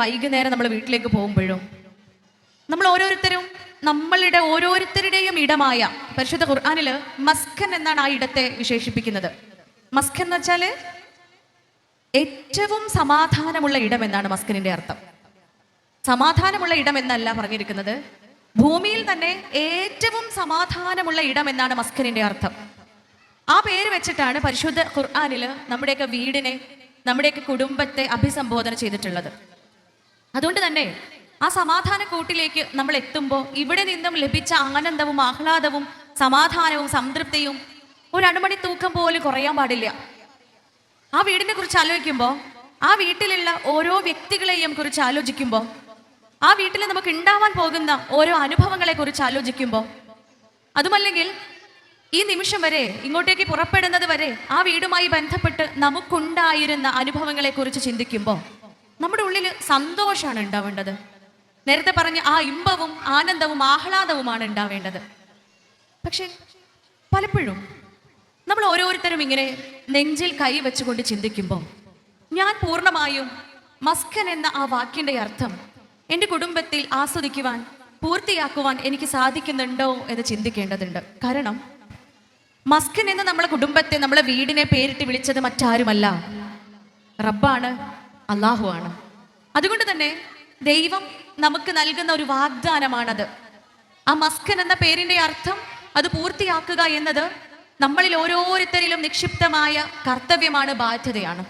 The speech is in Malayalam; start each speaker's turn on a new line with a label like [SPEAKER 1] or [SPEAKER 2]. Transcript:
[SPEAKER 1] വൈകുന്നേരം നമ്മൾ വീട്ടിലേക്ക് പോകുമ്പോഴും നമ്മൾ ഓരോരുത്തരുടെയും ഇടമായ പരിശുദ്ധ ഖുർആനിൽ മസ്കൻ എന്നാണ് ആ ഇടത്തെ വിശേഷിപ്പിക്കുന്നത്. മസ്കൻ എന്ന് വെച്ചാൽ ഏറ്റവും സമാധാനമുള്ള ഇടം എന്നാണ് മസ്കനിന്റെ അർത്ഥം. സമാധാനമുള്ള ഇടം എന്നല്ല പറഞ്ഞിരിക്കുന്നത്, ഭൂമിയിൽ തന്നെ ഏറ്റവും സമാധാനമുള്ള ഇടം എന്നാണ് മസ്കനിന്റെ അർത്ഥം. ആ പേര് വെച്ചിട്ടാണ് പരിശുദ്ധ ഖുർആനിൽ നമ്മുടെയൊക്കെ വീടിനെ, നമ്മുടെയൊക്കെ കുടുംബത്തെ അഭിസംബോധന ചെയ്തിട്ടുള്ളത്. അതുകൊണ്ട് തന്നെ ആ സമാധാന കൂട്ടിലേക്ക് നമ്മൾ എത്തുമ്പോൾ ഇവിടെ നിന്നും ലഭിച്ച ആനന്ദവും ആഹ്ലാദവും സമാധാനവും സംതൃപ്തിയും ഒരു അണുമണി തൂക്കം പോലും കുറയാൻ പാടില്ല. ആ വീടിനെ കുറിച്ച് ആലോചിക്കുമ്പോൾ, ആ വീട്ടിലുള്ള ഓരോ വ്യക്തികളെയും കുറിച്ച് ആലോചിക്കുമ്പോൾ, ആ വീട്ടിൽ നമുക്ക് ഉണ്ടാവാൻ പോകുന്ന ഓരോ അനുഭവങ്ങളെ കുറിച്ച് ആലോചിക്കുമ്പോൾ, അതുമല്ലെങ്കിൽ ഈ നിമിഷം വരെ ഇങ്ങോട്ടേക്ക് പുറപ്പെടുന്നത് വരെ ആ വീടുമായി ബന്ധപ്പെട്ട് നമുക്കുണ്ടായിരുന്ന അനുഭവങ്ങളെ കുറിച്ച് ചിന്തിക്കുമ്പോൾ നമ്മുടെ ഉള്ളിൽ സന്തോഷമാണ് ഉണ്ടാവേണ്ടത്. നേരത്തെ പറഞ്ഞ ആ ഇമ്പവും ആനന്ദവും ആഹ്ലാദവുമാണ് ഉണ്ടാവേണ്ടത്. പക്ഷെ പലപ്പോഴും നമ്മൾ ഓരോരുത്തരും ഇങ്ങനെ നെഞ്ചിൽ കൈ വെച്ചുകൊണ്ട് ചിന്തിക്കുമ്പോൾ, ഞാൻ പൂർണ്ണമായും മസ്കൻ എന്ന ആ വാക്കിൻ്റെ അർത്ഥം എൻ്റെ കുടുംബത്തിൽ ആസ്വദിക്കുവാൻ, പൂർത്തിയാക്കുവാൻ എനിക്ക് സാധിക്കുന്നുണ്ടോ എന്ന് ചിന്തിക്കേണ്ടതുണ്ട്. കാരണം മസ്കൻ എന്ന് നമ്മളെ കുടുംബത്തെ, നമ്മളെ വീടിനെ പേരിട്ട് വിളിച്ചത് മറ്റാരുമല്ല, റബ്ബാണ്, അള്ളാഹു ആണ്. അതുകൊണ്ട് തന്നെ ദൈവം നമുക്ക് നൽകുന്ന ഒരു വാഗ്ദാനമാണത്. ആ മസ്കൻ എന്ന പേരിന്റെ അർത്ഥം അത് പൂർത്തിയാക്കുക എന്നത് നമ്മളിൽ ഓരോരുത്തരിലും നിക്ഷിപ്തമായ കർത്തവ്യമാണ്, ബാധ്യതയാണ്.